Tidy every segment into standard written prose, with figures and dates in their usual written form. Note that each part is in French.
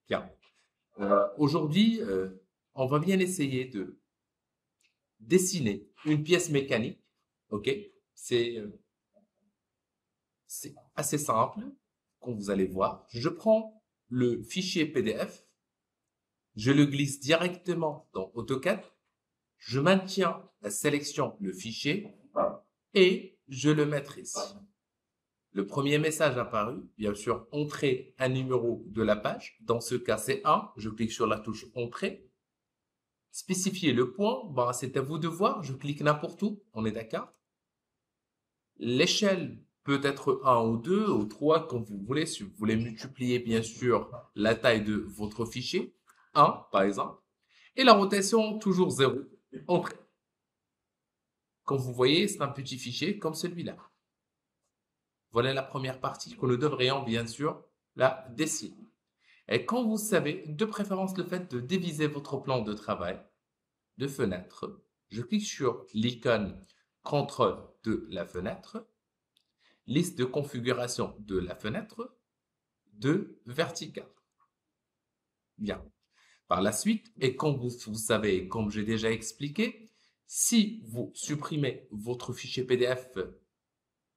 Bien. Aujourd'hui, on va bien essayer de dessiner une pièce mécanique. OK? C'est euh, c'est assez simple, comme vous allez voir. Je prends le fichier PDF, je le glisse directement dans AutoCAD, je maintiens la sélection, le fichier, et je le mettrai ici. Le premier message apparu, bien sûr, entrer un numéro de la page. Dans ce cas, c'est 1. Je clique sur la touche Entrée. Spécifier le point, ben, c'est à vous de voir. Je clique n'importe où, on est d'accord. L'échelle peut être 1 ou 2 ou 3, comme vous voulez. Si vous voulez multiplier, bien sûr, la taille de votre fichier. 1, par exemple. Et la rotation, toujours 0. Entrée. Comme vous voyez, c'est un petit fichier comme celui-là. Voilà la première partie que nous devrions, bien sûr, la dessiner. Et quand vous savez, de préférence, le fait de diviser votre plan de travail de fenêtre, je clique sur l'icône contrôle de la fenêtre, liste de configuration de la fenêtre, de vertical. Bien. Par la suite, et comme vous savez, comme j'ai déjà expliqué, si vous supprimez votre fichier PDF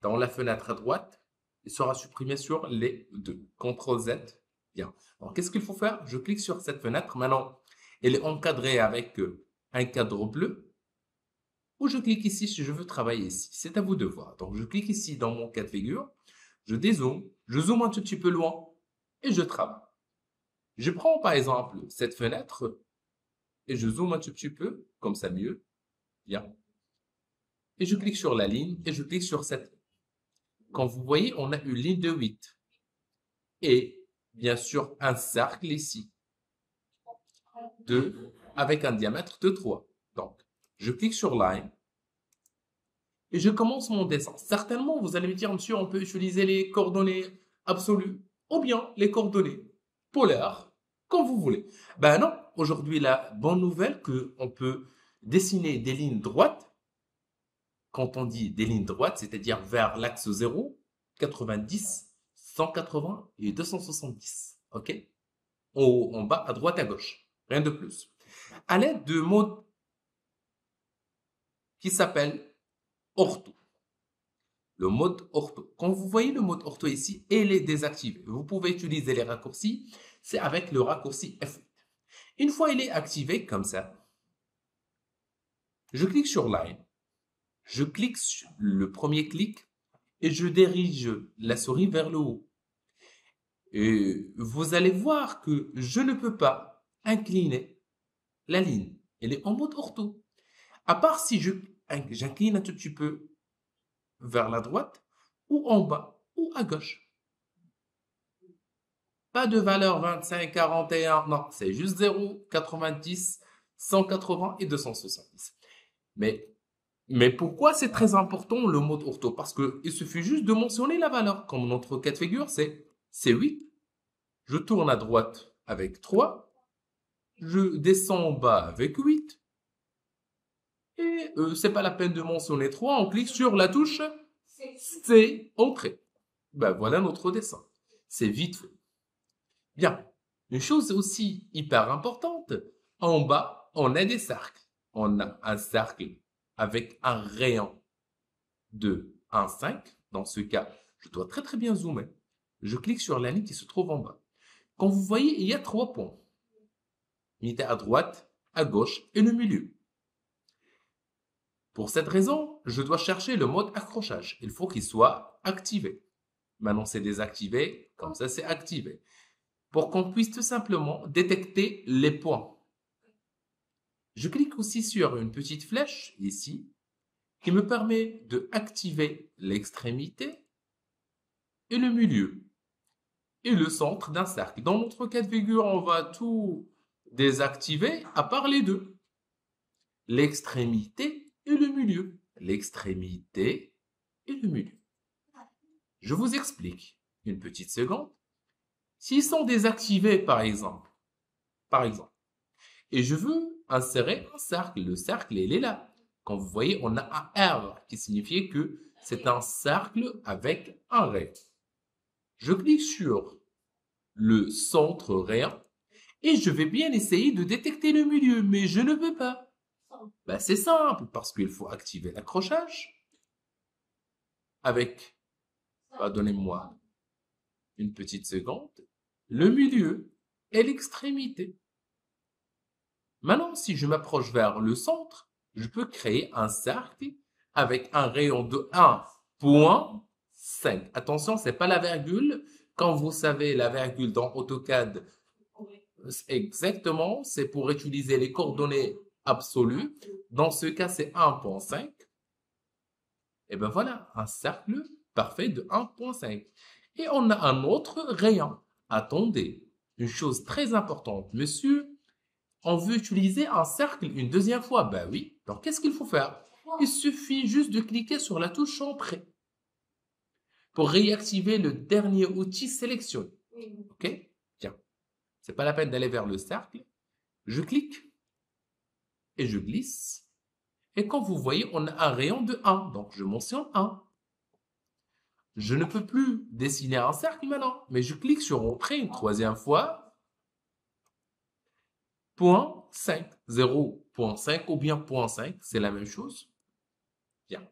dans la fenêtre à droite, il sera supprimé sur les deux. CTRL Z. Bien. Alors, qu'est-ce qu'il faut faire? Je clique sur cette fenêtre. Maintenant, elle est encadrée avec un cadre bleu. Ou je clique ici si je veux travailler ici. C'est à vous de voir. Donc, je clique ici dans mon cas de figure. Je dézoome. Je zoome un tout petit peu loin. Et je travaille. Je prends par exemple cette fenêtre et je zoome un tout petit peu. Comme ça, mieux. Bien. Et je clique sur la ligne et je clique sur cette. Comme vous voyez, on a une ligne de 8. Et bien sûr un cercle ici avec un diamètre de 3. Donc, je clique sur Line et je commence mon dessin. Certainement, vous allez me dire, monsieur, on peut utiliser les coordonnées absolues ou bien les coordonnées polaires, comme vous voulez. Ben non, aujourd'hui, la bonne nouvelle qu'on peut dessiner des lignes droites. Quand on dit des lignes droites, c'est-à-dire vers l'axe 0, 90, 180 et 270. OK? En bas, à droite, à gauche. Rien de plus. À l'aide de mode qui s'appelle ortho. Le mode ortho. Quand vous voyez le mode ortho ici, il est désactivé. Vous pouvez utiliser les raccourcis. C'est avec le raccourci F8. Une fois il est activé, comme ça, je clique sur Line. Je clique sur le premier clic et je dirige la souris vers le haut. Et vous allez voir que je ne peux pas incliner la ligne. Elle est en mode ortho. À part si j'incline un tout petit peu vers la droite, ou en bas, ou à gauche. Pas de valeur 25, 41, non, c'est juste 0, 90, 180 et 270. Mais pourquoi c'est très important le mode ortho? Parce qu'il suffit juste de mentionner la valeur. Comme notre cas de figure, c'est 8. Je tourne à droite avec 3. Je descends en bas avec 8. Et c'est pas la peine de mentionner 3. On clique sur la touche C, entrée. Ben voilà notre dessin. C'est vite fait. Bien. Une chose aussi hyper importante, en bas, on a des cercles. On a un cercle avec un rayon de 1,5. Dans ce cas, je dois très très bien zoomer. Je clique sur la ligne qui se trouve en bas. Comme vous voyez, il y a 3 points. Unité à droite, à gauche et le milieu. Pour cette raison, je dois chercher le mode accrochage. Il faut qu'il soit activé. Maintenant, c'est désactivé, comme ça, c'est activé. Pour qu'on puisse tout simplement détecter les points. Je clique aussi sur une petite flèche, ici, qui me permet de activer l'extrémité et le milieu et le centre d'un cercle. Dans notre cas de figure, on va tout désactiver à part les deux. L'extrémité et le milieu. L'extrémité et le milieu. Je vous explique une petite seconde. S'ils sont désactivés, par exemple, et je veux insérer un cercle, le cercle, il est là. Comme vous voyez, on a un R qui signifie que c'est un cercle avec un rayon. Je clique sur le centre rayon Et je vais bien essayer de détecter le milieu, mais je ne peux pas. Ben, c'est simple, parce qu'il faut activer l'accrochage avec, donnez-moi une petite seconde, le milieu et l'extrémité. Maintenant, si je m'approche vers le centre, je peux créer un cercle avec un rayon de 1,5. Attention, c'est pas la virgule. Quand vous savez la virgule dans AutoCAD, exactement, c'est pour utiliser les coordonnées absolues. Dans ce cas, c'est 1,5. Et ben voilà, un cercle parfait de 1,5. Et on a un autre rayon. Attendez, une chose très importante, monsieur, on veut utiliser un cercle une deuxième fois. Ben oui, donc qu'est-ce qu'il faut faire? Il suffit juste de cliquer sur la touche Entrée pour réactiver le dernier outil sélectionné. Ok? Tiens, c'est pas la peine d'aller vers le cercle. Je clique et je glisse. Et comme vous voyez, on a un rayon de 1. Donc je mentionne 1. Je ne peux plus dessiner un cercle maintenant, mais je clique sur Entrée une troisième fois. Point 5, 0.5 ou bien 0.5, c'est la même chose. Bien.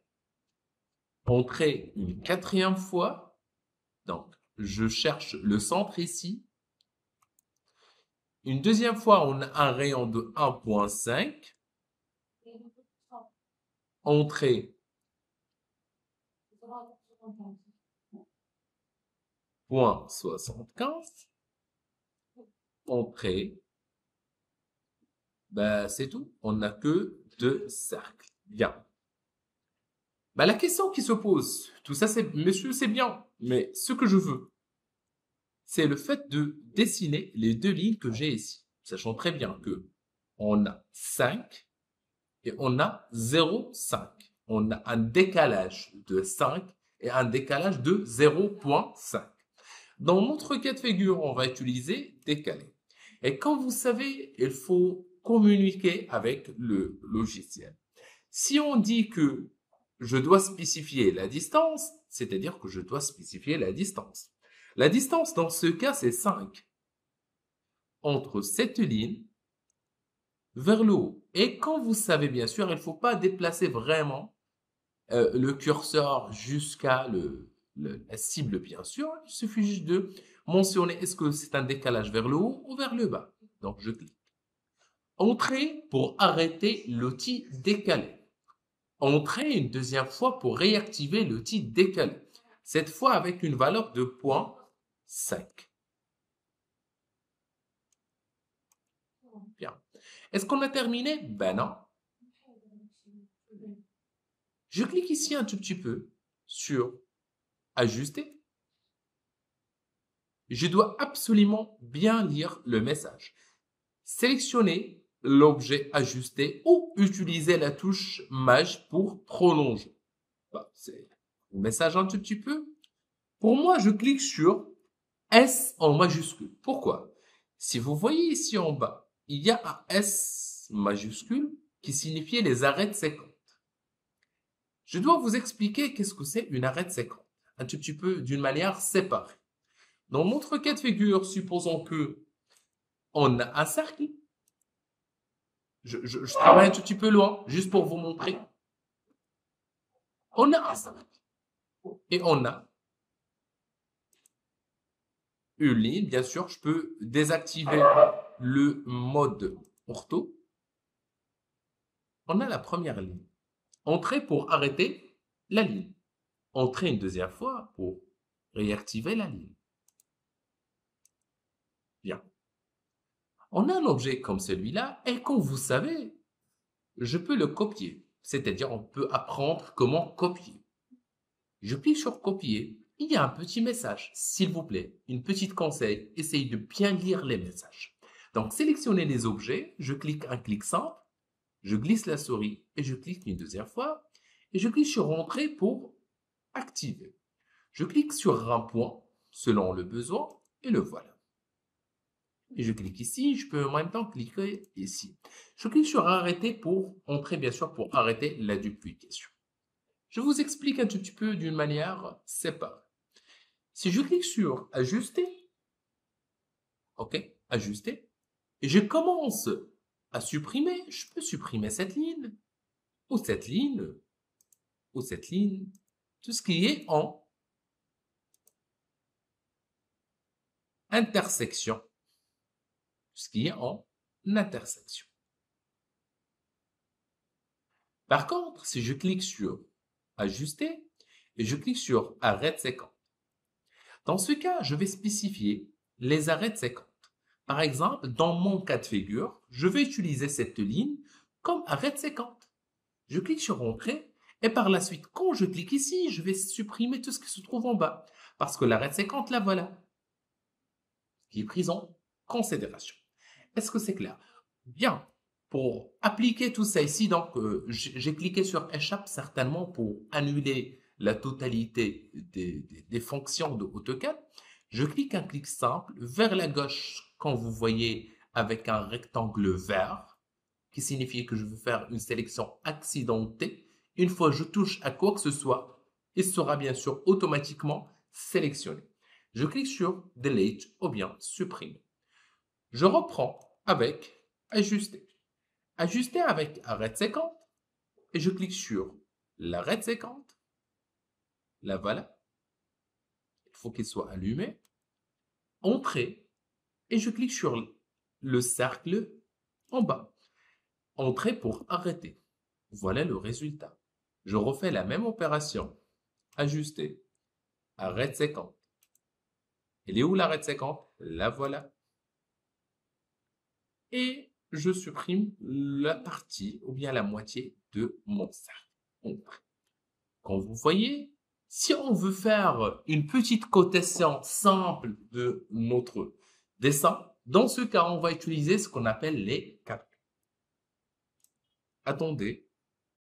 Entrée une quatrième fois. Donc, je cherche le centre ici. Une deuxième fois, on a un rayon de 1,5. Entrée 0,75. Entrée. Ben, c'est tout. On n'a que deux cercles. Bien. Ben, la question qui se pose, tout ça, c'est, monsieur, c'est bien, mais ce que je veux, c'est le fait de dessiner les deux lignes que j'ai ici. Sachant très bien que on a 5 et on a 0,5. On a un décalage de 5 et un décalage de 0,5. Dans notre cas de figure, on va utiliser décalé. Et quand vous savez, il faut communiquer avec le logiciel. Si on dit que je dois spécifier la distance, c'est-à-dire que je dois spécifier la distance. La distance dans ce cas, c'est 5 entre cette ligne vers le haut. Et quand vous savez, bien sûr, il ne faut pas déplacer vraiment le curseur jusqu'à la cible, bien sûr. Il suffit juste de mentionner est-ce que c'est un décalage vers le haut ou vers le bas. Donc, je clique. Entrée pour arrêter l'outil décalé. Entrée une deuxième fois pour réactiver l'outil décalé. Cette fois avec une valeur de 0,5. Bien. Est-ce qu'on a terminé? Ben non. Je clique ici un tout petit peu sur Ajuster. Je dois absolument bien lire le message. Sélectionnez l'objet ajusté ou utiliser la touche Maj pour prolonger. C'est le message un tout petit peu. Pour moi, je clique sur S en majuscule. Pourquoi? Si vous voyez ici en bas, il y a un S majuscule qui signifie les arrêts de séquence. Je dois vous expliquer qu'est-ce que c'est une arrêt de séquence, un tout petit peu d'une manière séparée. Dans notre cas de figure, supposons que on a un cercle. Je travaille un tout petit peu loin, juste pour vous montrer. On a un cercle. Et on a une ligne. Bien sûr, je peux désactiver le mode ortho. On a la première ligne. Entrer pour arrêter la ligne. Entrer une deuxième fois pour réactiver la ligne. Bien. On a un objet comme celui-là et comme vous savez, je peux le copier. C'est-à-dire, on peut apprendre comment copier. Je clique sur copier. Il y a un petit message. S'il vous plaît, une petite conseil. Essayez de bien lire les messages. Donc, sélectionnez les objets. Je clique un clic simple. Je glisse la souris et je clique une deuxième fois. Et je clique sur Entrée pour activer. Je clique sur un point selon le besoin et le voilà. Et je clique ici, je peux en même temps cliquer ici. Je clique sur arrêter pour entrer, bien sûr, pour arrêter la duplication. Je vous explique un tout petit peu d'une manière séparée. Si je clique sur ajuster, ok, ajuster, et je commence à supprimer, je peux supprimer cette ligne, ou cette ligne, ou cette ligne, tout ce qui est en intersection. Tout ce qui est en intersection. Par contre, si je clique sur Ajuster et je clique sur Arrêt de séquence, dans ce cas, je vais spécifier les arrêts de séquence. Par exemple, dans mon cas de figure, je vais utiliser cette ligne comme arrêt de séquence. Je clique sur Entrée et par la suite, quand je clique ici, je vais supprimer tout ce qui se trouve en bas parce que l'arrêt de séquence, là, voilà, qui est pris en considération. Est-ce que c'est clair? Bien. Pour appliquer tout ça ici, donc j'ai cliqué sur Échappe certainement pour annuler la totalité des fonctions de AutoCAD. Je clique un clic simple vers la gauche quand vous voyez avec un rectangle vert qui signifie que je veux faire une sélection accidentée. Une fois que je touche à quoi que ce soit, il sera bien sûr automatiquement sélectionné. Je clique sur Delete ou bien Supprimer. Je reprends avec Ajuster. Ajuster avec arrêt de séquence et je clique sur l'arrêt de séquence. Là, voilà. Il faut qu'il soit allumé. Entrée et je clique sur le cercle en bas. Entrée pour arrêter. Voilà le résultat. Je refais la même opération. Ajuster. Arrêt de séquence. Elle est où l'arrêt de séquence? Là, voilà. Et je supprime la partie ou bien la moitié de mon cercle. Quand vous voyez, si on veut faire une petite cotation simple de notre dessin, dans ce cas, on va utiliser ce qu'on appelle les calculs. Attendez.